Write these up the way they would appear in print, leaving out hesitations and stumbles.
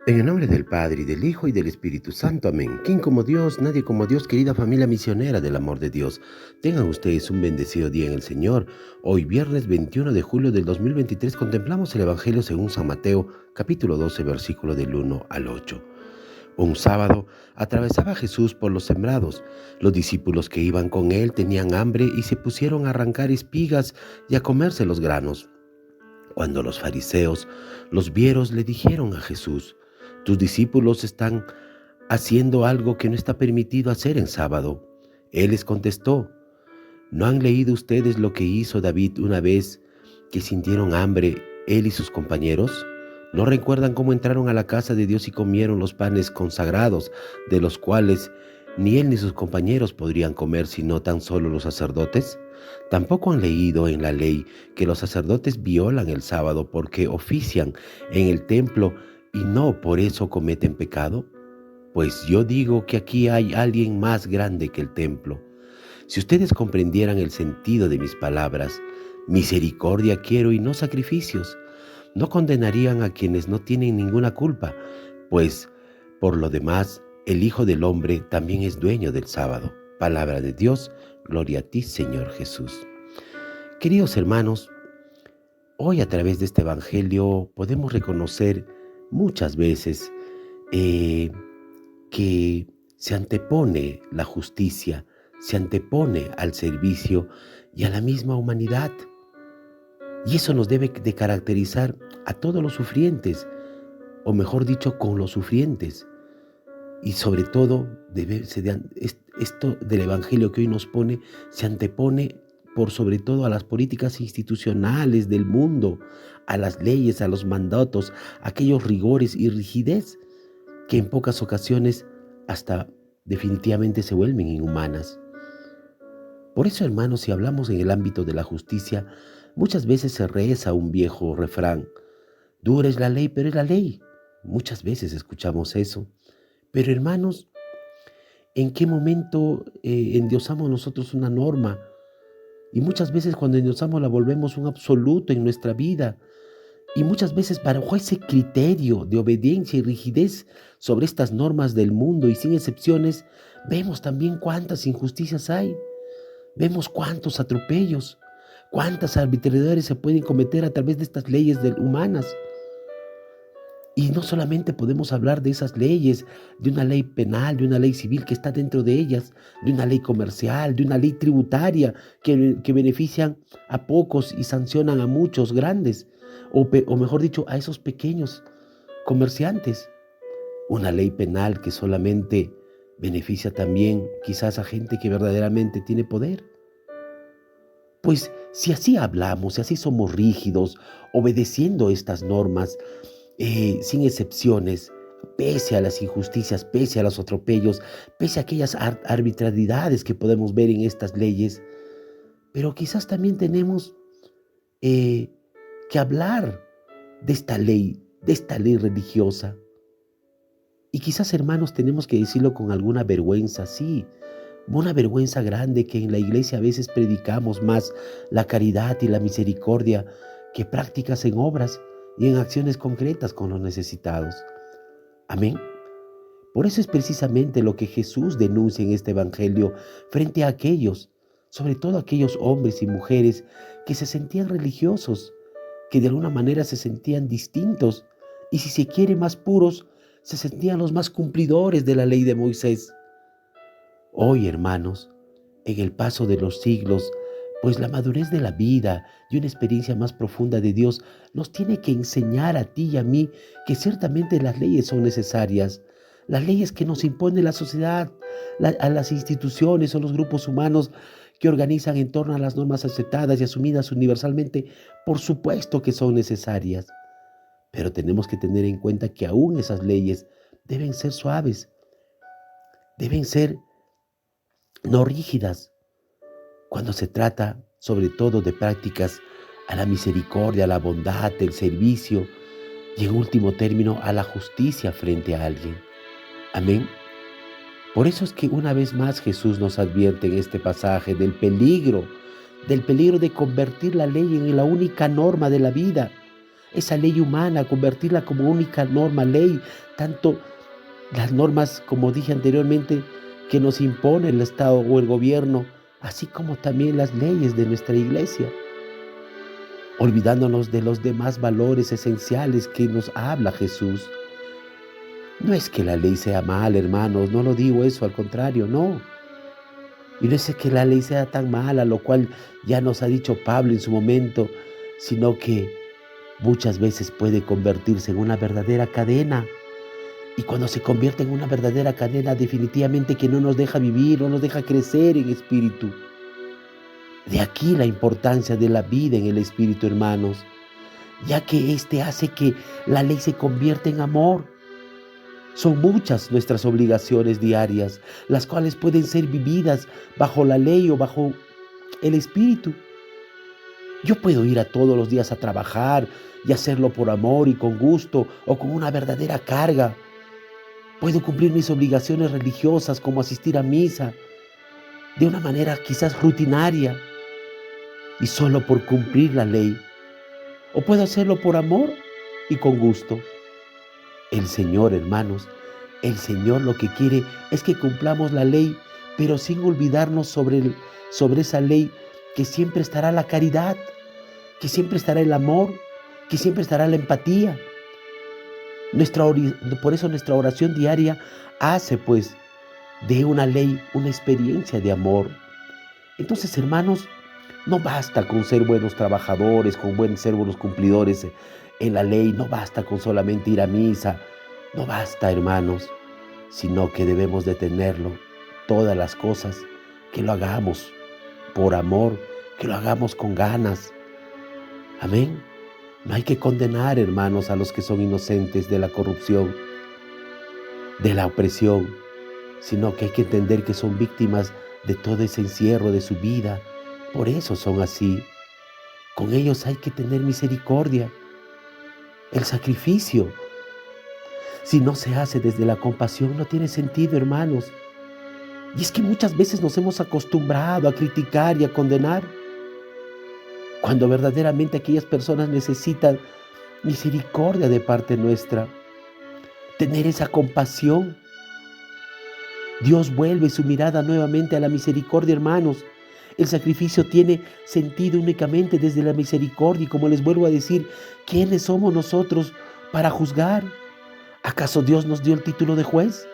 En el nombre del Padre, y del Hijo, y del Espíritu Santo. Amén. ¿Quién como Dios? Nadie como Dios, querida familia misionera del amor de Dios. Tengan ustedes un bendecido día en el Señor. Hoy, viernes 21 de julio del 2023, contemplamos el Evangelio según San Mateo, capítulo 12, versículo del 1 al 8. Un sábado, atravesaba Jesús por los sembrados. Los discípulos que iban con él tenían hambre y se pusieron a arrancar espigas y a comerse los granos. Cuando los fariseos los vieron, le dijeron a Jesús: «Tus discípulos están haciendo algo que no está permitido hacer en sábado». Él les contestó: «¿No han leído ustedes lo que hizo David una vez que sintieron hambre, él y sus compañeros? ¿No recuerdan cómo entraron a la casa de Dios y comieron los panes consagrados, de los cuales ni él ni sus compañeros podrían comer, sino tan solo los sacerdotes? Tampoco han leído en la ley que los sacerdotes violan el sábado porque ofician en el templo y no por eso cometen pecado. Pues yo digo que aquí hay alguien más grande que el templo. Si ustedes comprendieran el sentido de mis palabras: misericordia quiero y no sacrificios, no condenarían a quienes no tienen ninguna culpa, pues por lo demás el Hijo del Hombre también es dueño del sábado». Palabra de Dios. Gloria a ti, Señor Jesús. Queridos hermanos, hoy a través de este Evangelio podemos reconocer muchas veces que se antepone la justicia, se antepone al servicio y a la misma humanidad. Y eso nos debe de caracterizar a todos los sufrientes, o mejor dicho, con los sufrientes. Y sobre todo, esto del Evangelio que hoy nos pone, se antepone por sobre todo a las políticas institucionales del mundo, a las leyes, a los mandatos, a aquellos rigores y rigidez que en pocas ocasiones hasta definitivamente se vuelven inhumanas. Por eso, hermanos, si hablamos en el ámbito de la justicia, muchas veces se reza un viejo refrán: «Dura es la ley, pero es la ley». Muchas veces escuchamos eso. Pero, hermanos, ¿en qué momento endiosamos nosotros una norma? Y muchas veces cuando endiosamos la volvemos un absoluto en nuestra vida. Y muchas veces bajo ese criterio de obediencia y rigidez sobre estas normas del mundo y sin excepciones, vemos también cuántas injusticias hay. Vemos cuántos atropellos, cuántas arbitrariedades se pueden cometer a través de estas leyes humanas. Y no solamente podemos hablar de esas leyes, de una ley penal, de una ley civil que está dentro de ellas, de una ley comercial, de una ley tributaria que benefician a pocos y sancionan a muchos grandes, o mejor dicho, a esos pequeños comerciantes. Una ley penal que solamente beneficia también quizás a gente que verdaderamente tiene poder. Pues si así hablamos, si así somos rígidos, obedeciendo estas normas, sin excepciones, pese a las injusticias, pese a los atropellos, pese a aquellas arbitrariedades que podemos ver en estas leyes, pero quizás también tenemos que hablar de esta ley religiosa. Y quizás, hermanos, tenemos que decirlo con alguna vergüenza, sí, una vergüenza grande, que en la iglesia a veces predicamos más la caridad y la misericordia que prácticas en obras y en acciones concretas con los necesitados. Amén. Por eso es precisamente lo que Jesús denuncia en este Evangelio frente a aquellos, sobre todo aquellos hombres y mujeres que se sentían religiosos, que de alguna manera se sentían distintos y, si se quiere, más puros, se sentían los más cumplidores de la ley de Moisés. Hoy, hermanos, en el paso de los siglos, pues la madurez de la vida y una experiencia más profunda de Dios nos tiene que enseñar a ti y a mí que ciertamente las leyes son necesarias. Las leyes que nos impone la sociedad, a las instituciones o los grupos humanos que organizan en torno a las normas aceptadas y asumidas universalmente, por supuesto que son necesarias. Pero tenemos que tener en cuenta que aún esas leyes deben ser suaves, deben ser no rígidas, cuando se trata sobre todo de prácticas a la misericordia, a la bondad, el servicio y, en último término, a la justicia frente a alguien. Amén. Por eso es que una vez más Jesús nos advierte en este pasaje del peligro de convertir la ley en la única norma de la vida, esa ley humana, convertirla como única norma, ley, tanto las normas, como dije anteriormente, que nos impone el Estado o el gobierno, así como también las leyes de nuestra iglesia, olvidándonos de los demás valores esenciales que nos habla Jesús. No es que la ley sea mala, hermanos, no lo digo eso, al contrario, no. Y no es que la ley sea tan mala, lo cual ya nos ha dicho Pablo en su momento, sino que muchas veces puede convertirse en una verdadera cadena. Y cuando se convierte en una verdadera cadena, definitivamente que no nos deja vivir, no nos deja crecer en espíritu. De aquí la importancia de la vida en el espíritu, hermanos, ya que este hace que la ley se convierta en amor. Son muchas nuestras obligaciones diarias, las cuales pueden ser vividas bajo la ley o bajo el espíritu. Yo puedo ir a todos los días a trabajar y hacerlo por amor y con gusto o con una verdadera carga. Puedo cumplir mis obligaciones religiosas como asistir a misa de una manera quizás rutinaria y solo por cumplir la ley. O puedo hacerlo por amor y con gusto. El Señor, hermanos, el Señor lo que quiere es que cumplamos la ley, pero sin olvidarnos sobre esa ley, que siempre estará la caridad, que siempre estará el amor, que siempre estará la empatía. Por eso nuestra oración diaria hace pues de una ley una experiencia de amor. Entonces, hermanos, no basta con ser buenos trabajadores, ser buenos cumplidores en la ley, no basta con solamente ir a misa, no basta, hermanos, sino que debemos de tenerlo, todas las cosas, que lo hagamos por amor, que lo hagamos con ganas. Amén. No hay que condenar, hermanos, a los que son inocentes de la corrupción, de la opresión, sino que hay que entender que son víctimas de todo ese encierro de su vida. Por eso son así. Con ellos hay que tener misericordia. El sacrificio, si no se hace desde la compasión, no tiene sentido, hermanos. Y es que muchas veces nos hemos acostumbrado a criticar y a condenar, cuando verdaderamente aquellas personas necesitan misericordia de parte nuestra. Tener esa compasión. Dios vuelve su mirada nuevamente a la misericordia, hermanos. El sacrificio tiene sentido únicamente desde la misericordia. Y como les vuelvo a decir, ¿quiénes somos nosotros para juzgar? ¿Acaso Dios nos dio el título de juez?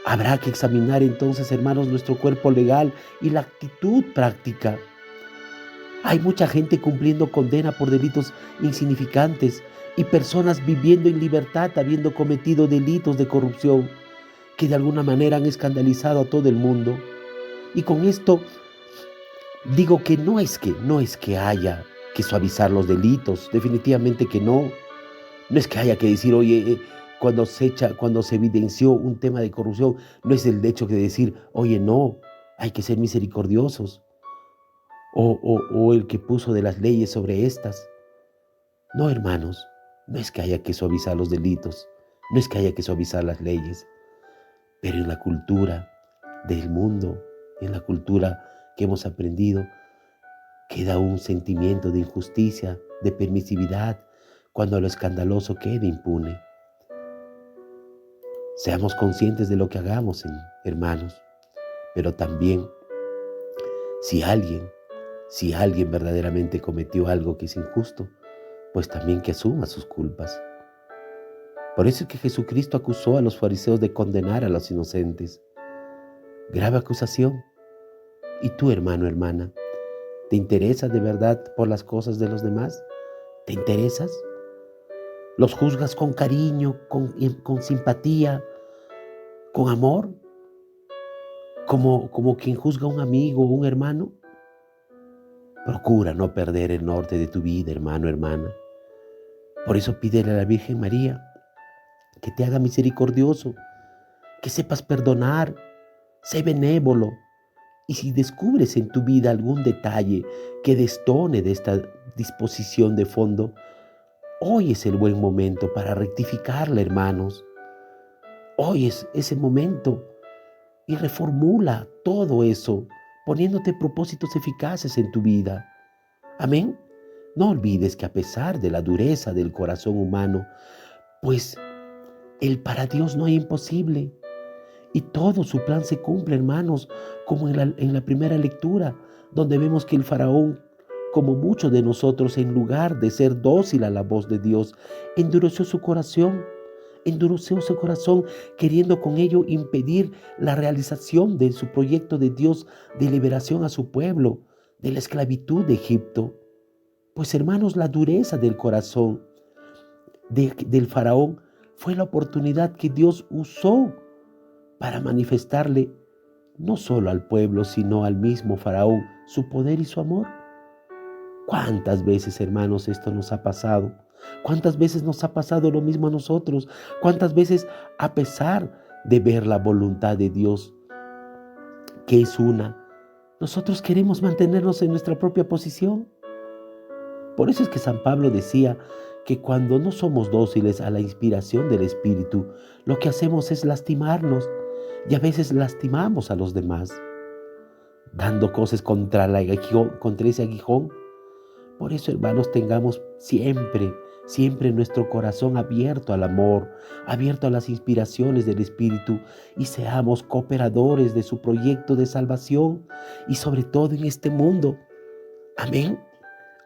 Habrá que examinar entonces, hermanos, nuestro cuerpo legal y la actitud práctica. Hay mucha gente cumpliendo condena por delitos insignificantes y personas viviendo en libertad habiendo cometido delitos de corrupción que de alguna manera han escandalizado a todo el mundo. Y con esto digo que no es que haya que suavizar los delitos, definitivamente que no. No es que haya que decir, oye, cuando se evidenció un tema de corrupción, no es el hecho de decir, oye, no, hay que ser misericordiosos. O el que puso de las leyes sobre estas. No, hermanos, no es que haya que suavizar los delitos, no es que haya que suavizar las leyes, pero en la cultura del mundo, en la cultura que hemos aprendido, queda un sentimiento de injusticia, de permisividad, cuando lo escandaloso quede impune. Seamos conscientes de lo que hagamos, hermanos, pero también si alguien verdaderamente cometió algo que es injusto, pues también que asuma sus culpas. Por eso es que Jesucristo acusó a los fariseos de condenar a los inocentes. Grave acusación. ¿Y tú, hermano, hermana, te interesas de verdad por las cosas de los demás? ¿Te interesas? ¿Los juzgas con cariño, con simpatía, con amor? ¿Como quien juzga a un amigo o un hermano? Procura no perder el norte de tu vida, hermano, hermana. Por eso pídele a la Virgen María que te haga misericordioso, que sepas perdonar, sé benévolo. Y si descubres en tu vida algún detalle que destone de esta disposición de fondo, hoy es el buen momento para rectificarla, hermanos. Hoy es ese momento y reformula todo eso, poniéndote propósitos eficaces en tu vida. Amén. No olvides que a pesar de la dureza del corazón humano, pues para Dios no hay imposible. Y todo su plan se cumple, hermanos, como en la primera lectura, donde vemos que el faraón, como muchos de nosotros, en lugar de ser dócil a la voz de Dios, endureció su corazón, queriendo con ello impedir la realización de su proyecto de Dios de liberación a su pueblo de la esclavitud de Egipto. Pues hermanos, la dureza del corazón del faraón fue la oportunidad que Dios usó para manifestarle no solo al pueblo, sino al mismo faraón, su poder y su amor. ¿Cuántas veces, hermanos, esto nos ha pasado? ¿Cuántas veces nos ha pasado lo mismo a nosotros? ¿Cuántas veces, a pesar de ver la voluntad de Dios, que es una, nosotros queremos mantenernos en nuestra propia posición? Por eso es que San Pablo decía que cuando no somos dóciles a la inspiración del Espíritu, lo que hacemos es lastimarnos y a veces lastimamos a los demás, dando cosas contra ese aguijón. Por eso, hermanos, tengamos siempre nuestro corazón abierto al amor, abierto a las inspiraciones del Espíritu y seamos cooperadores de su proyecto de salvación y sobre todo en este mundo. Amén.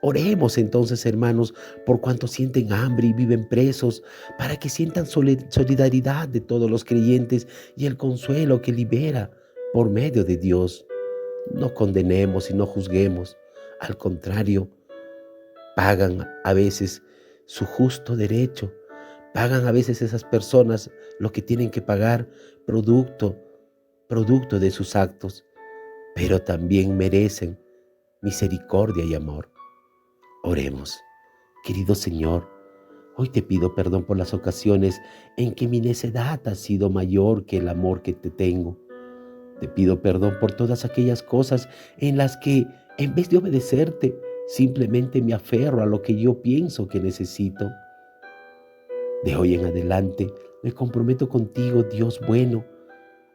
Oremos entonces, hermanos, por cuantos sienten hambre y viven presos, para que sientan solidaridad de todos los creyentes y el consuelo que libera por medio de Dios. No condenemos y no juzguemos. Al contrario, pagan a veces su justo derecho. Pagan a veces esas personas lo que tienen que pagar producto de sus actos, pero también merecen misericordia y amor. Oremos. Querido Señor, hoy te pido perdón por las ocasiones en que mi necedad ha sido mayor que el amor que te tengo. Te pido perdón por todas aquellas cosas en las que, en vez de obedecerte, simplemente me aferro a lo que yo pienso que necesito. De hoy en adelante me comprometo contigo, Dios bueno,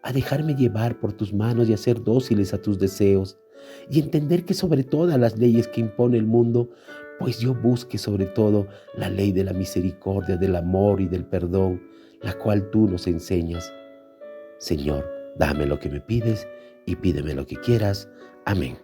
a dejarme llevar por tus manos y a ser dóciles a tus deseos, y entender que sobre todas las leyes que impone el mundo, pues yo busque sobre todo la ley de la misericordia, del amor y del perdón, la cual tú nos enseñas. Señor, dame lo que me pides y pídeme lo que quieras. Amén.